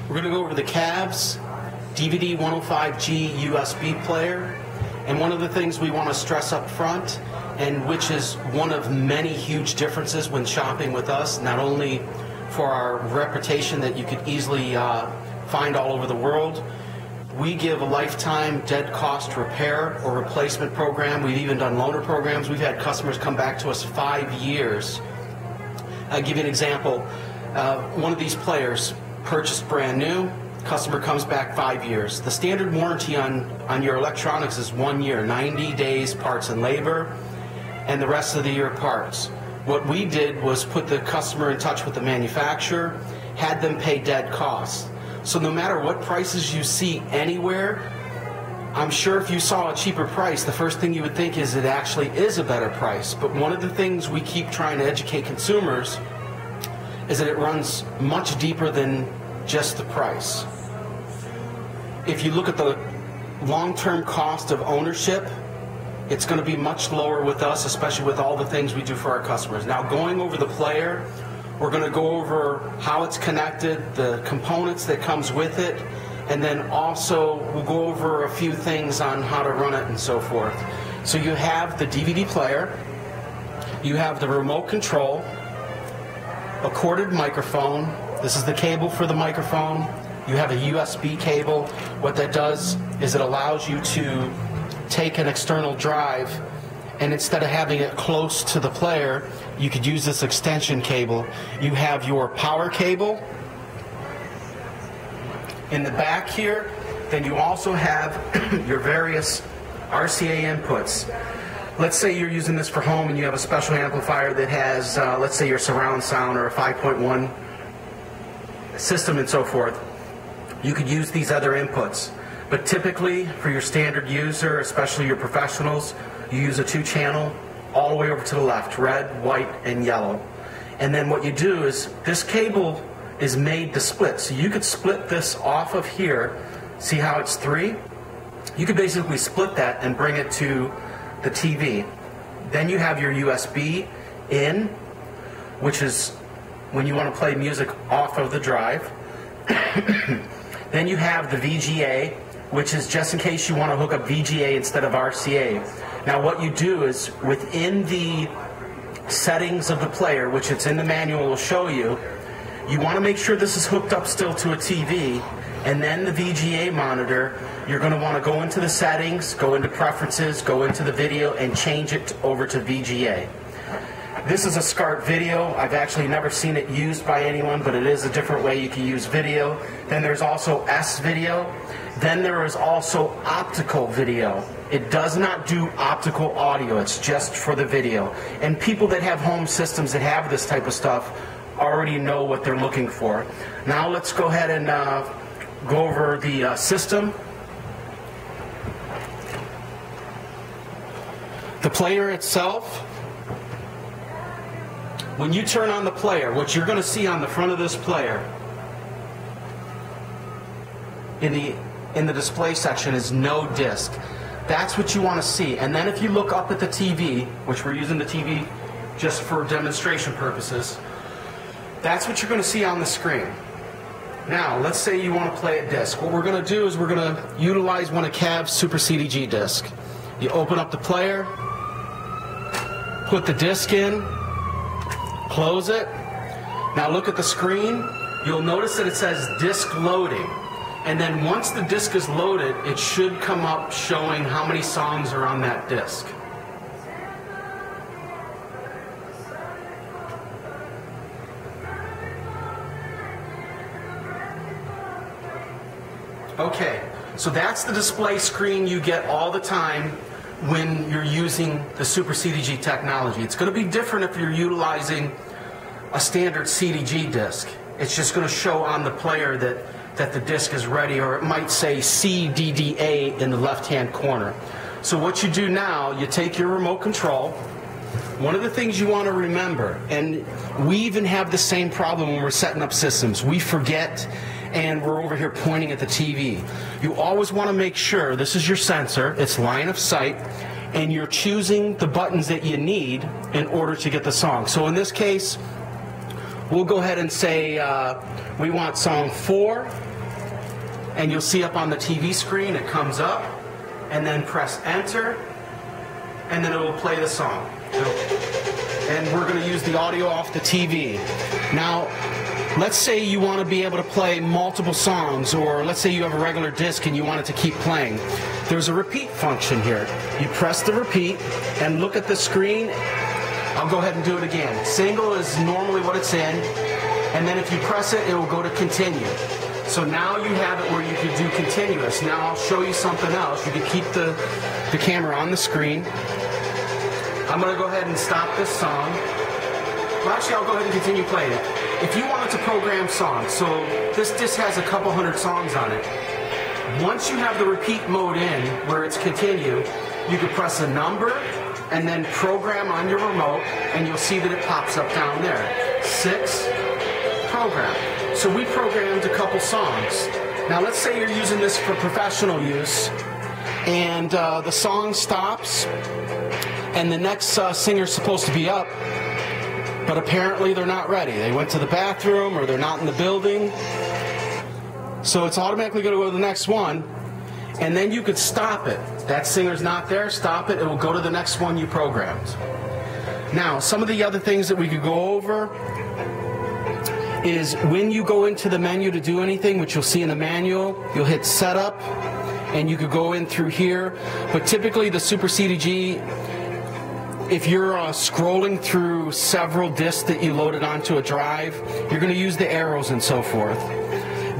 We're going to go over the Cavs dvd-105g USB player, and one of the things we want to stress up front, and which is one of many huge differences when shopping with us, not only for our reputation that you could easily find all over the world, we give a lifetime dead cost repair or replacement program. We've even done loaner programs. We've had customers come back to us 5 years. I'll give you an example. One of these players purchased brand new, customer comes back 5 years. The standard warranty on your electronics is 1 year, 90 days parts and labor, and the rest of the year parts. What we did was put the customer in touch with the manufacturer, had them pay dead costs. So no matter what prices you see anywhere, I'm sure if you saw a cheaper price, the first thing you would think is it actually is a better price. But one of the things we keep trying to educate consumers is that it runs much deeper than just the price. If you look at the long-term cost of ownership, it's going to be much lower with us, especially with all the things we do for our customers. Now, going over the player, we're going to go over how it's connected, the components that comes with it, and then also we'll go over a few things on how to run it and so forth. So you have the DVD player, you have the remote control, a corded microphone. This is the cable for the microphone. You have a USB cable. What that does is it allows you to take an external drive, and instead of having it close to the player, you could use this extension cable. You have your power cable in the back here. Then you also have your various RCA inputs. Let's say you're using this for home and you have a special amplifier that has, let's say, your surround sound or a 5.1 system and so forth. You could use these other inputs. But typically, for your standard user, especially your professionals, you use a 2-channel all the way over to the left, red, white, and yellow. And then what you do is, this cable is made to split. So you could split this off of here. See how it's 3? You could basically split that and bring it to the TV. Then you have your USB in, which is when you want to play music off of the drive. Then you have the VGA, which is just in case you want to hook up VGA instead of RCA. Now what you do is, within the settings of the player, which it's in the manual will show you, you want to make sure this is hooked up still to a TV, and then the VGA monitor, you're going to want to go into the settings, go into preferences, go into the video, and change it over to VGA. This is a SCART video. I've actually never seen it used by anyone, but it is a different way you can use video. Then there's also S video. Then there is also optical video. It does not do optical audio. It's just for the video. And people that have home systems that have this type of stuff already know what they're looking for. Now let's go ahead and go over the system. The player itself. When you turn on the player, what you're going to see on the front of this player in the display section is no disc. That's what you want to see. And then if you look up at the TV, which we're using the TV just for demonstration purposes, that's what you're going to see on the screen. Now, let's say you want to play a disc. What we're going to do is we're going to utilize one of Cav's Super CDG discs. You open up the player, put the disc in, close it. Now look at the screen. You'll notice that it says disc loading. And then once the disc is loaded, it should come up showing how many songs are on that disc. Okay, so that's the display screen you get all the time when you're using the Super CDG technology. It's going to be different if you're utilizing a standard CDG disc. It's just going to show on the player that the disc is ready, or it might say CDDA in the left-hand corner. So what you do now, you take your remote control. One of the things you want to remember, and we even have the same problem when we're setting up systems, we forget and we're over here pointing at the TV. You always want to make sure this is your sensor, it's line of sight, and you're choosing the buttons that you need in order to get the song. So in this case, we'll go ahead and say we want song 4, and you'll see up on the TV screen it comes up, and then press enter, and then it will play the song. And we're going to use the audio off the TV. Now, let's say you want to be able to play multiple songs, or let's say you have a regular disc and you want it to keep playing. There's a repeat function here. You press the repeat and look at the screen. I'll go ahead and do it again. Single is normally what it's in, and then if you press it, it will go to continue. So now you have it where you can do continuous. Now I'll show you something else. You can keep the camera on the screen. I'm going to go ahead and stop this song. Well, actually, I'll go ahead and continue playing it. If you wanted to program songs, so this disc has a couple hundred songs on it. Once you have the repeat mode in, where it's continue, you can press a number and then program on your remote, and you'll see that it pops up down there. 6, program. So we programmed a couple songs. Now let's say you're using this for professional use, and the song stops, and the next singer's supposed to be up, but apparently they're not ready. They went to the bathroom, or they're not in the building. So it's automatically going to go to the next one, and then you could stop it. That singer's not there, stop it, it will go to the next one you programmed. Now, some of the other things that we could go over is when you go into the menu to do anything, which you'll see in the manual, you'll hit setup, and you could go in through here. But typically the Super SCDG, if you're scrolling through several discs that you loaded onto a drive, you're going to use the arrows and so forth.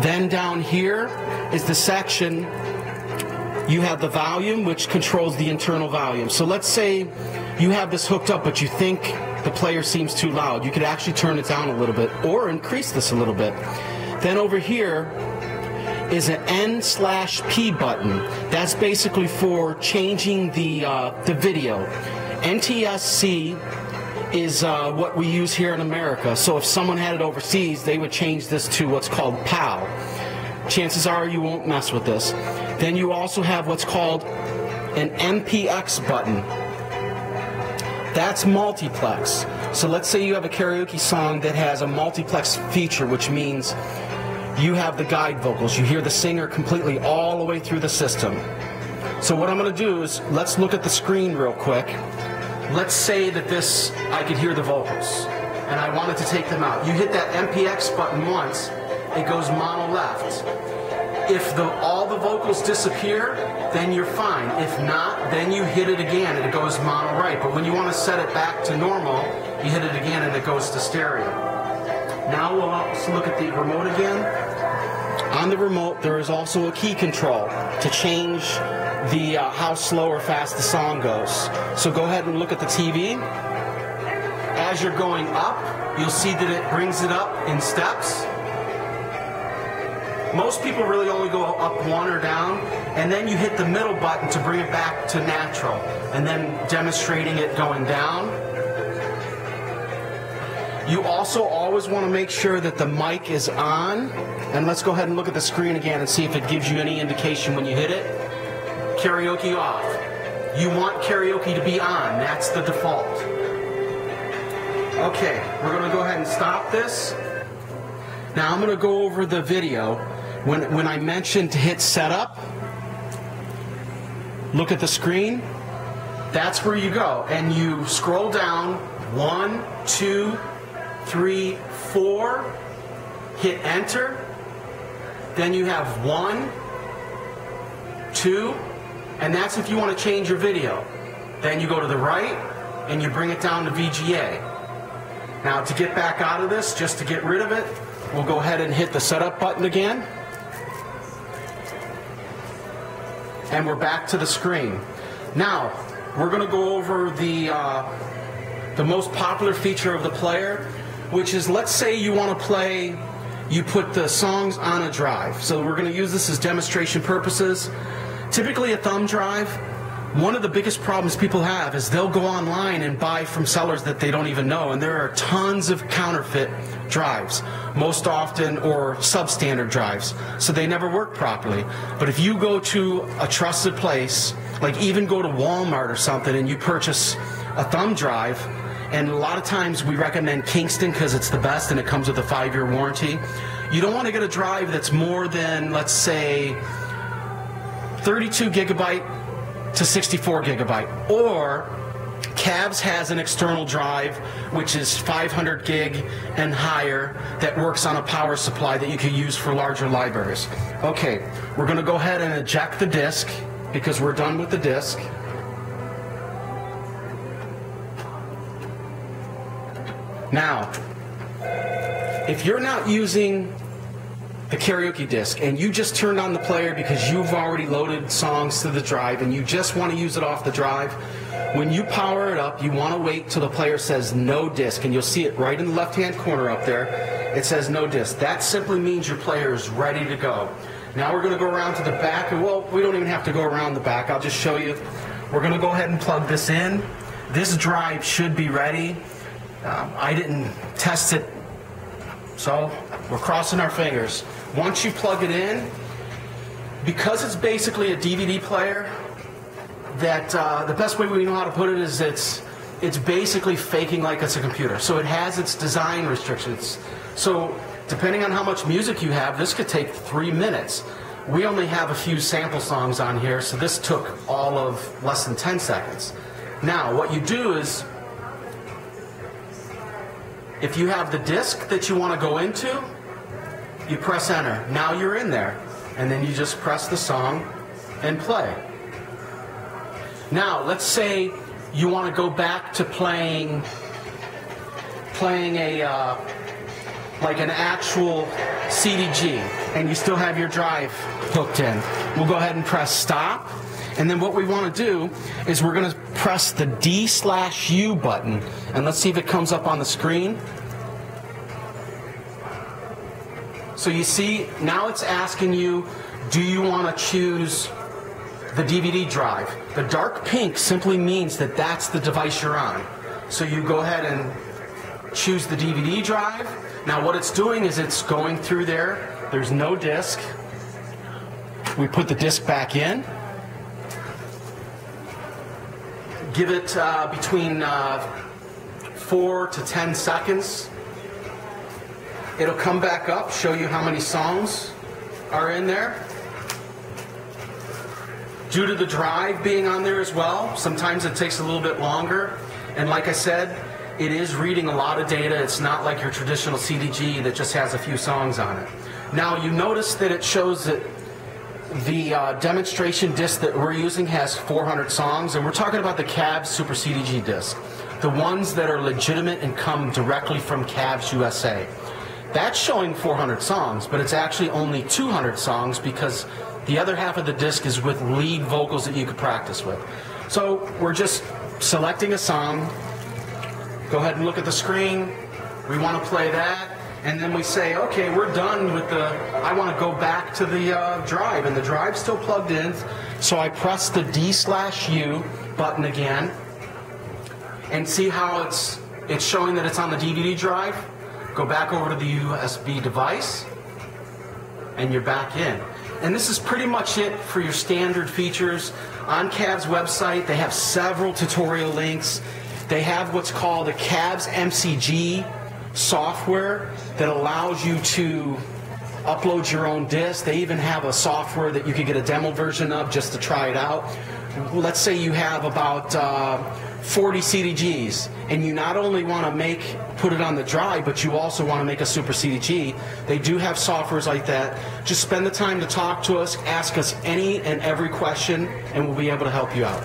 Then down here is the section, you have the volume, which controls the internal volume. So let's say you have this hooked up, but you think the player seems too loud. You could actually turn it down a little bit or increase this a little bit. Then over here is an N/P button. That's basically for changing the video. NTSC is what we use here in America. So if someone had it overseas, they would change this to what's called PAL. Chances are you won't mess with this. Then you also have what's called an MPX button. That's multiplex. So let's say you have a karaoke song that has a multiplex feature, which means you have the guide vocals. You hear the singer completely all the way through the system. So what I'm going to do is, let's look at the screen real quick. Let's say that this, I could hear the vocals, and I wanted to take them out. You hit that MPX button once, it goes mono left. If all the vocals disappear, then you're fine. If not, then you hit it again and it goes mono right. But when you want to set it back to normal, you hit it again and it goes to stereo. Now we'll also look at the remote again. On the remote, there is also a key control to change the how slow or fast the song goes. So go ahead and look at the TV. As you're going up, you'll see that it brings it up in steps. Most people really only go up one or down, and then you hit the middle button to bring it back to natural, and then demonstrating it going down. You also always want to make sure that the mic is on, and let's go ahead and look at the screen again and see if it gives you any indication when you hit it. Karaoke off. You want karaoke to be on. That's the default. Okay, we're going to go ahead and stop this. Now I'm going to go over the video. When I mentioned to hit setup, look at the screen. That's where you go. And you scroll down 1, 2, 3, 4. Hit enter. Then you have 1, 2. And that's if you want to change your video. Then you go to the right and you bring it down to VGA. Now to get back out of this, just to get rid of it, we'll go ahead and hit the setup button again. And we're back to the screen. Now, we're going to go over the most popular feature of the player, which is, let's say you want to play, you put the songs on a drive. So we're going to use this as demonstration purposes. Typically a thumb drive, one of the biggest problems people have is they'll go online and buy from sellers that they don't even know, and there are tons of counterfeit drives, most often, or substandard drives, so they never work properly. But if you go to a trusted place, like even go to Walmart or something, and you purchase a thumb drive, and a lot of times we recommend Kingston because it's the best and it comes with a 5-year warranty. You don't want to get a drive that's more than, let's say, 32 gigabyte to 64 gigabyte. Or Cavs has an external drive which is 500 gig and higher that works on a power supply that you can use for larger libraries. Okay, we're going to go ahead and eject the disk because we're done with the disk. Now, if you're not using the karaoke disc and you just turned on the player because you've already loaded songs to the drive and you just want to use it off the drive, when you power it up, you want to wait till the player says no disk, and you'll see it right in the left-hand corner up there. It says no disk. That simply means your player is ready to go. Now we're going to go around to the back, and well, we don't even have to go around the back. I'll just show you. We're going to go ahead and plug this in. This drive should be ready. I didn't test it, so we're crossing our fingers. Once you plug it in, because it's basically a DVD player, that the best way we know how to put it is it's basically faking like it's a computer. So it has its design restrictions. So depending on how much music you have, this could take 3 minutes. We only have a few sample songs on here, so this took all of less than 10 seconds. Now, what you do is, if you have the disc that you want to go into, you press enter. Now you're in there. And then you just press the song and play. Now, let's say you want to go back to playing a like an actual SCDG, and you still have your drive hooked in. We'll go ahead and press stop. And then what we want to do is we're going to press the D/U button, and let's see if it comes up on the screen. So you see, now it's asking you, do you want to choose the DVD drive? The dark pink simply means that that's the device you're on. So you go ahead and choose the DVD drive. Now what it's doing is it's going through there. There's no disk. We put the disk back in. Give it between 4 to 10 seconds. It'll come back up, show you how many songs are in there. Due to the drive being on there as well, sometimes it takes a little bit longer. And like I said, it is reading a lot of data. It's not like your traditional CDG that just has a few songs on it. Now you notice that it shows that the demonstration disc that we're using has 400 songs, and we're talking about the Cavs Super CDG disc, the ones that are legitimate and come directly from Cavs USA. That's showing 400 songs, but it's actually only 200 songs because the other half of the disc is with lead vocals that you could practice with. So we're just selecting a song. Go ahead and look at the screen. We want to play that. And then we say, okay, we're done with the, I want to go back to the drive. And the drive's still plugged in. So I press the D/U button again. And see how it's showing that it's on the DVD drive? Go back over to the USB device. And you're back in. And this is pretty much it for your standard features. On Cavs' website, they have several tutorial links. They have what's called a Cavs MCG software that allows you to upload your own disc. They even have a software that you could get a demo version of just to try it out. Let's say you have about 40 CDGs, and you not only want to put it on the drive, but you also want to make a Super CDG. They do have softwares like that. Just spend the time to talk to us, ask us any and every question, and we'll be able to help you out.